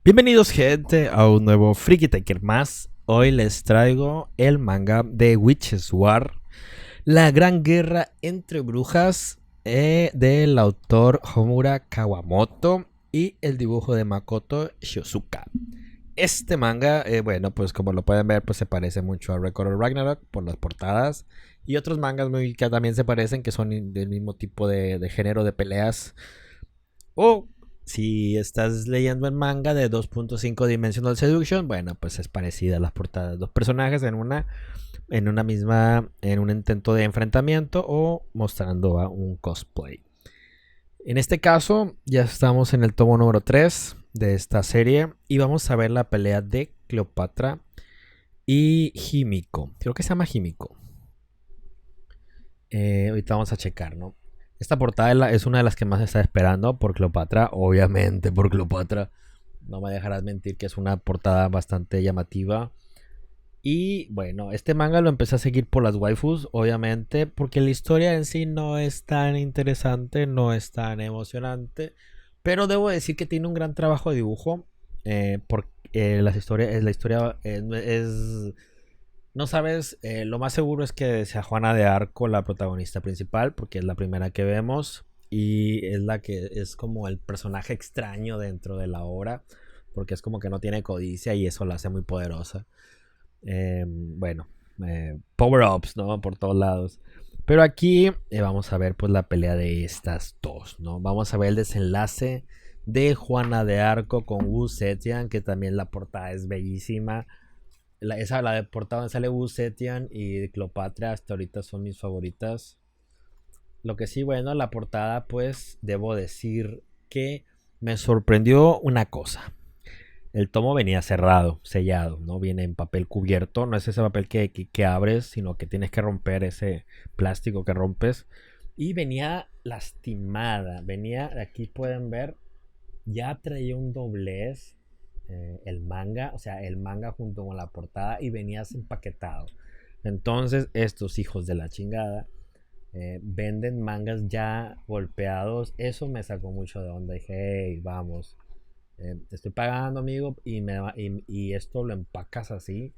Bienvenidos gente a un nuevo Freaky Taker más. Hoy les traigo el manga de Witches War, la gran guerra entre brujas del autor Homura Kawamoto y el dibujo de Makoto Shiosuka. Este manga, bueno, pues como lo pueden ver, pues se parece mucho a Record of Ragnarok por las portadas y otros mangas que también se parecen, que son del mismo tipo de género de peleas. O si estás leyendo el manga de 2.5 Dimensional Seduction, bueno, pues es parecida a las portadas. Dos personajes en una misma, en un intento de enfrentamiento o mostrando a un cosplay. En este caso, ya estamos en el tomo número 3 de esta serie y vamos a ver la pelea de Cleopatra y Himiko. Creo que se llama Himiko. Ahorita vamos a checar, ¿no? Esta portada es una de las que más está esperando por Cleopatra, obviamente por Cleopatra. No me dejarás mentir que es una portada bastante llamativa. Y bueno, este manga lo empecé a seguir por las waifus, obviamente, porque la historia en sí no es tan interesante, no es tan emocionante. Pero debo decir que tiene un gran trabajo de dibujo. Porque la historia es no sabes, lo más seguro es que sea Juana de Arco la protagonista principal, porque es la primera que vemos y es la que es como el personaje extraño dentro de la obra, porque es como que no tiene codicia y eso la hace muy poderosa. Bueno, power-ups, ¿no? Por todos lados. Pero aquí vamos a ver pues la pelea de estas dos, ¿no? Vamos a ver el desenlace de Juana de Arco con Wu Zetian, que también la portada es bellísima. La de portada donde sale Wu Zetian y Cleopatra hasta ahorita son mis favoritas. Lo que sí, bueno, la portada, pues debo decir que me sorprendió una cosa. El tomo venía cerrado, sellado, ¿no? Viene en papel cubierto. No es ese papel que abres, sino que tienes que romper ese plástico que rompes. Y venía lastimada. Venía, aquí pueden ver, ya traía un doblez el manga, o sea, el manga junto con la portada y venías empaquetado. Entonces, estos hijos de la chingada venden mangas ya golpeados. Eso me sacó mucho de onda. Dije, hey, vamos, te estoy pagando, amigo, y esto lo empacas así.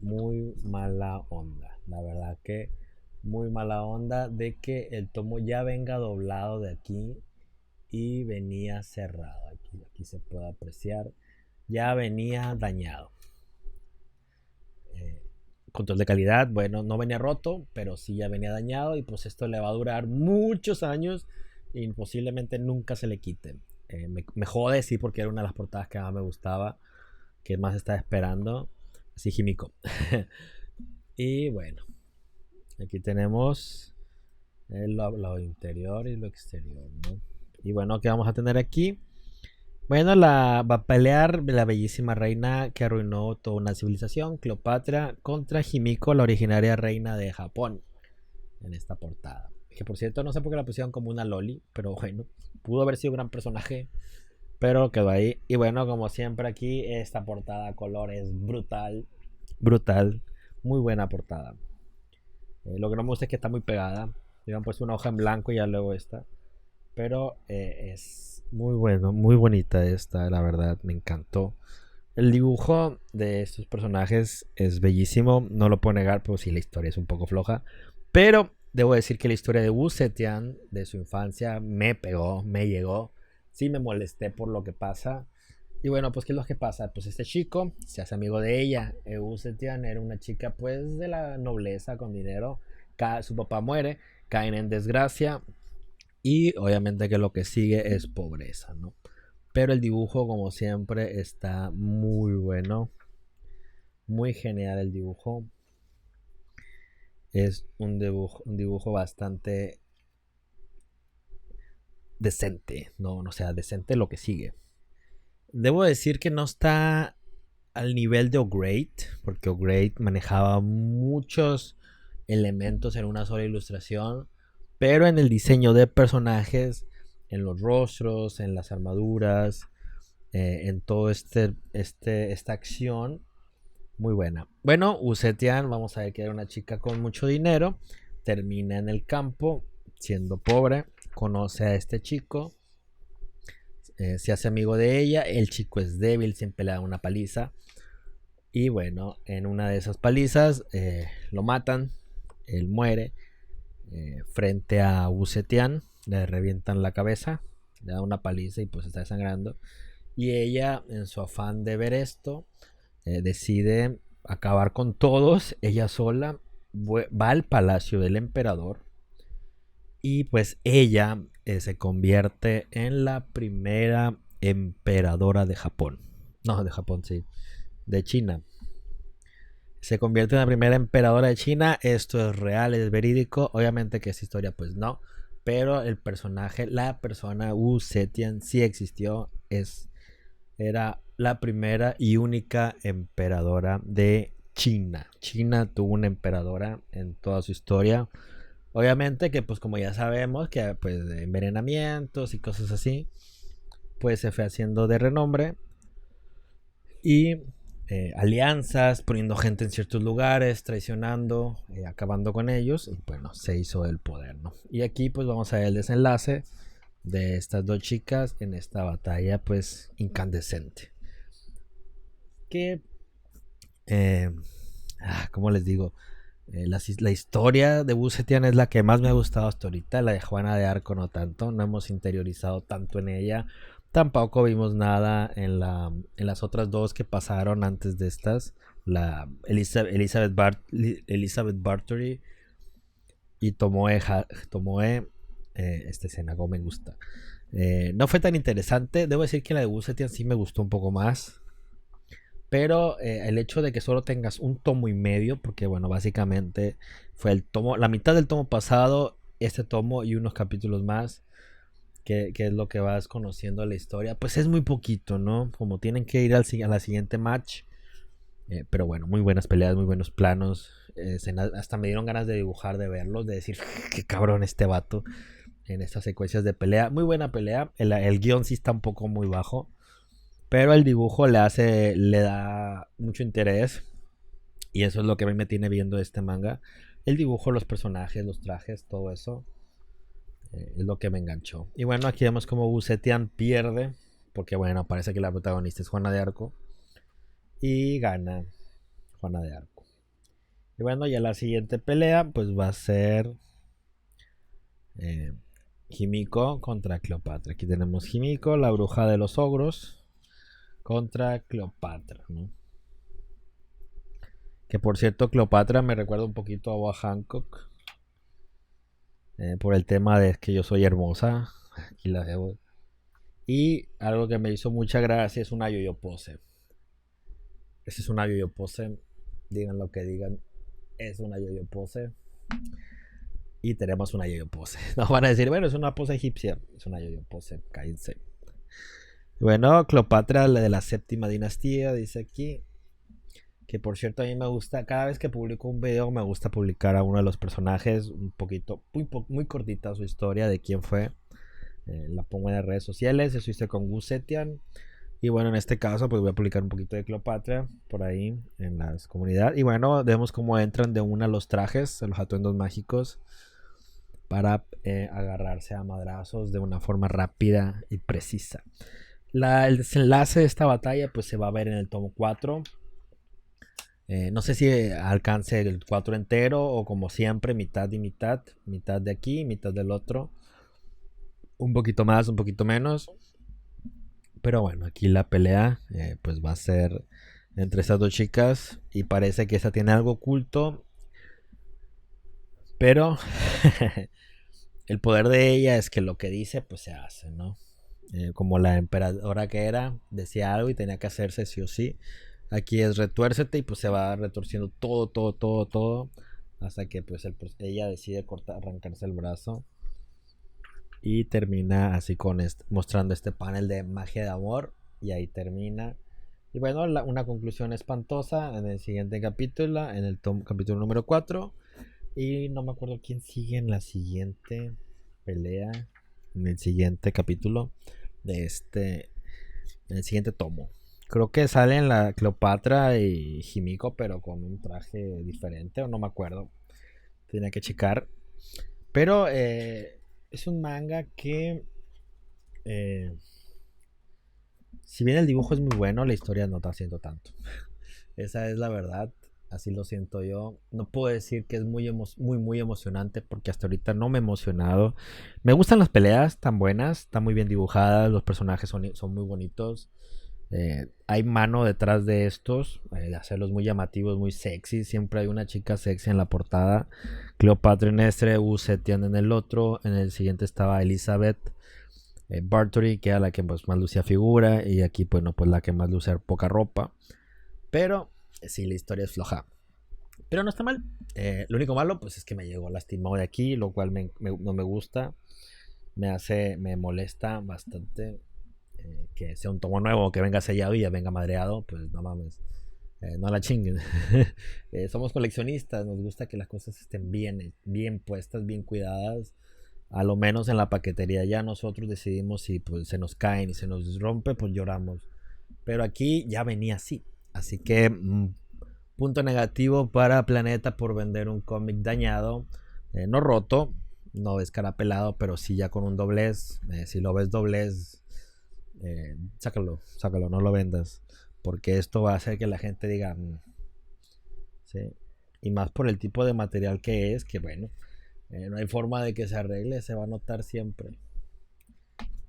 Muy mala onda. La verdad que muy mala onda de que el tomo ya venga doblado de aquí y venía cerrado. Aquí se puede apreciar. Ya venía dañado. Eh, Control de calidad, bueno, no venía roto, pero sí ya venía dañado y pues esto le va a durar muchos años y posiblemente nunca se le quite. Me jode, sí, porque era una de las portadas que más me gustaba, que más estaba esperando. Así, Jimico. Y bueno, aquí tenemos lo interior y lo exterior, ¿no? Y bueno, ¿qué vamos a tener aquí? Bueno, va a pelear la bellísima reina que arruinó toda una civilización, Cleopatra, contra Himiko, la originaria reina de Japón, en esta portada. Que por cierto, no sé por qué la pusieron como una loli, pero bueno, pudo haber sido un gran personaje, pero quedó ahí. Y bueno, como siempre aquí, esta portada a color es brutal, brutal, muy buena portada. Lo que no me gusta es que está muy pegada. Le han puesto una hoja en blanco y ya luego esta. Pero es muy bueno, muy bonita esta, la verdad, me encantó. El dibujo de estos personajes es bellísimo, no lo puedo negar, pues sí, la historia es un poco floja. Pero debo decir que la historia de Wu Zetian, de su infancia, me pegó, me llegó. Sí me molesté por lo que pasa. Y bueno, pues ¿qué es lo que pasa? Pues este chico se hace amigo de ella. Wu Zetian era una chica pues de la nobleza, con dinero. Su papá muere, caen en desgracia. Y obviamente que lo que sigue es pobreza, ¿no? Pero el dibujo, como siempre, está muy bueno. Muy genial el dibujo. Es un dibujo bastante decente, ¿no? O sea, decente lo que sigue. Debo decir que no está al nivel de O'Great, porque O'Great manejaba muchos elementos en una sola ilustración, pero en el diseño de personajes, en los rostros, en las armaduras, en todo esta acción, muy buena. Bueno, Usetian, vamos a ver que era una chica con mucho dinero, termina en el campo siendo pobre, conoce a este chico, se hace amigo de ella. El chico es débil, siempre le da una paliza. Y bueno, en una de esas palizas lo matan, él muere frente a Wu Zetian, le revientan la cabeza, le da una paliza y pues está desangrando. Y ella, en su afán de ver esto, decide acabar con todos, ella sola, va al palacio del emperador y pues ella se convierte en la primera emperadora de Japón. No, de Japón, sí, de China. Se convierte en la primera emperadora de China. Esto es real, es verídico. Obviamente que es historia, pues no. Pero el personaje, la persona Wu Zetian sí existió. Era la primera y única emperadora de China. China tuvo una emperadora en toda su historia. Obviamente que pues como ya sabemos que pues de envenenamientos y cosas así, pues se fue haciendo de renombre y alianzas, poniendo gente en ciertos lugares, traicionando, acabando con ellos y bueno, se hizo el poder, ¿no? Y aquí pues vamos a ver el desenlace de estas dos chicas en esta batalla pues incandescente. Que, eh, ¿cómo les digo? La historia de Wu Zetian es la que más me ha gustado hasta ahorita. La de Juana de Arco no tanto. No hemos interiorizado tanto en ella. Tampoco vimos nada en las otras dos que pasaron antes de estas. La Elizabeth Bathory y Tomoe esta escena como me gusta. No fue tan interesante. Debo decir que la de Wu Zetian sí me gustó un poco más. Pero el hecho de que solo tengas un tomo y medio, porque bueno, básicamente fue el tomo, la mitad del tomo pasado, este tomo y unos capítulos más, que es lo que vas conociendo la historia, pues es muy poquito, ¿no? Como tienen que ir a la siguiente match. Pero bueno, muy buenas peleas, muy buenos planos. Hasta me dieron ganas de dibujar, de verlos, de decir, qué cabrón este vato en estas secuencias de pelea. Muy buena pelea. El guión sí está un poco muy bajo. Pero el dibujo le da mucho interés. Y eso es lo que a mí me tiene viendo este manga. El dibujo, los personajes, los trajes, todo eso. Es lo que me enganchó. Y bueno, aquí vemos como Wu Zetian pierde. Porque bueno, parece que la protagonista es Juana de Arco. Y gana Juana de Arco. Y bueno, ya la siguiente pelea pues va a ser Himiko contra Cleopatra. Aquí tenemos Himiko, la bruja de los ogros, contra Cleopatra, ¿no? Que por cierto, Cleopatra me recuerda un poquito a Boa Hancock. Por el tema de que yo soy hermosa. Aquí la debo. Y algo que me hizo mucha gracia es una yo-yo pose. Esa es una yo-yo pose. Digan lo que digan. Es una yo-yo pose. Y tenemos una yo-yo pose. Nos van a decir, bueno, es una pose egipcia. Es una yo-yo pose. Cállense. Bueno, Cleopatra, la de la séptima dinastía, dice aquí. Que por cierto a mí me gusta, cada vez que publico un video me gusta publicar a uno de los personajes un poquito, muy cortita su historia de quién fue. La pongo en las redes sociales, eso hice con Wu Zetian. Y bueno, en este caso pues voy a publicar un poquito de Cleopatra por ahí en la comunidad. Y bueno, vemos cómo entran de una los trajes, los atuendos mágicos, para agarrarse a madrazos de una forma rápida y precisa. El desenlace de esta batalla pues se va a ver en el tomo 4. No sé si alcance el 4 entero o como siempre, mitad y mitad. Mitad de aquí, mitad del otro. Un poquito más, un poquito menos. Pero bueno, aquí la pelea pues va a ser entre estas dos chicas. Y parece que esta tiene algo oculto. Pero el poder de ella es que lo que dice pues se hace, ¿no? Como la emperadora que era, decía algo y tenía que hacerse sí o sí. Aquí es retuércete y pues se va retorciendo todo hasta que pues ella decide arrancarse el brazo y termina así mostrando este panel de magia de amor y ahí termina. Y bueno, una conclusión espantosa en el siguiente capítulo, en el capítulo número 4. Y no me acuerdo quién sigue en la siguiente pelea, en el siguiente capítulo de en el siguiente tomo. Creo que salen la Cleopatra y Himiko, pero con un traje diferente, o no me acuerdo. Tenía que checar. Pero es un manga que Si bien el dibujo es muy bueno, la historia no está haciendo tanto. Esa es la verdad. Así lo siento yo. No puedo decir que es muy emocionante porque hasta ahorita no me he emocionado. Me gustan las peleas, tan buenas, están muy bien dibujadas, los personajes son muy bonitos. Hay mano detrás de estos, de hacerlos muy llamativos, muy sexy. Siempre hay una chica sexy en la portada. Cleopatra en este, Setian en el otro. En el siguiente estaba Elizabeth Bathory, que era la que pues, más lucía figura. Y aquí, pues, no, pues la que más luce poca ropa. Pero sí, la historia es floja. Pero no está mal. Lo único malo, pues es que me llegó lastimado de aquí, lo cual no me gusta. Me molesta bastante que sea un tomo nuevo, que venga sellado y ya venga madreado. Pues no mames. No la chinguen. Somos coleccionistas, nos gusta que las cosas estén bien puestas, bien cuidadas. A lo menos en la paquetería ya nosotros decidimos si pues, se nos caen y se nos rompe, pues lloramos. Pero aquí ya venía así. Así que punto negativo para Planeta por vender un cómic dañado, no roto, no descarapelado, pero sí ya con un doblez. Si lo ves doblez, sácalo, no lo vendas. Porque esto va a hacer que la gente diga, sí. Y más por el tipo de material que es, que bueno, no hay forma de que se arregle, se va a notar siempre.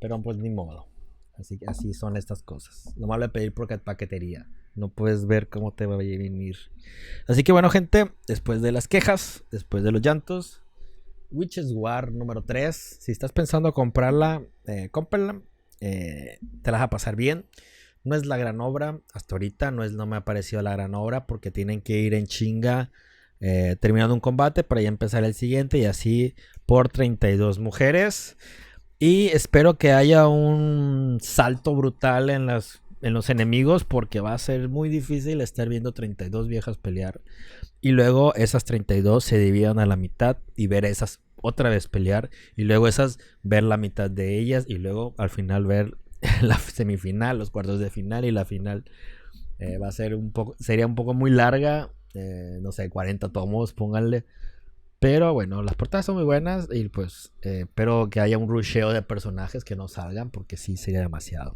Pero pues ni modo. Así que así son estas cosas. No me voy a pedir por paquetería. No puedes ver cómo te va a venir. Así que bueno, gente, después de las quejas, después de los llantos, Witches War número 3. Si estás pensando comprarla, cómprala. Te la vas a pasar bien. No es la gran obra. Hasta ahorita no me ha parecido la gran obra porque tienen que ir en chinga terminando un combate para ya empezar el siguiente y así por 32 mujeres. Y espero que haya un salto brutal en los enemigos porque va a ser muy difícil estar viendo 32 viejas pelear. Y luego esas 32 se dividan a la mitad y ver esas otra vez pelear. Y luego esas ver la mitad de ellas y luego al final ver la semifinal, los cuartos de final y la final. Va a ser sería un poco muy larga. No sé, 40 tomos, pónganle. Pero bueno, las portadas son muy buenas y pues espero que haya un rusheo de personajes que no salgan porque sí sería demasiado.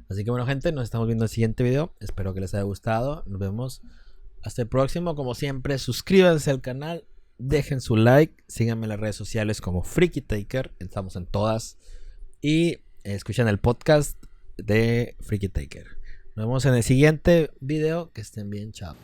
Así que bueno, gente, nos estamos viendo en el siguiente video. Espero que les haya gustado. Nos vemos hasta el próximo. Como siempre, suscríbanse al canal, dejen su like, síganme en las redes sociales como Freaky Taker. Estamos en todas. Y escuchen el podcast de Freaky Taker. Nos vemos en el siguiente video. Que estén bien, chao.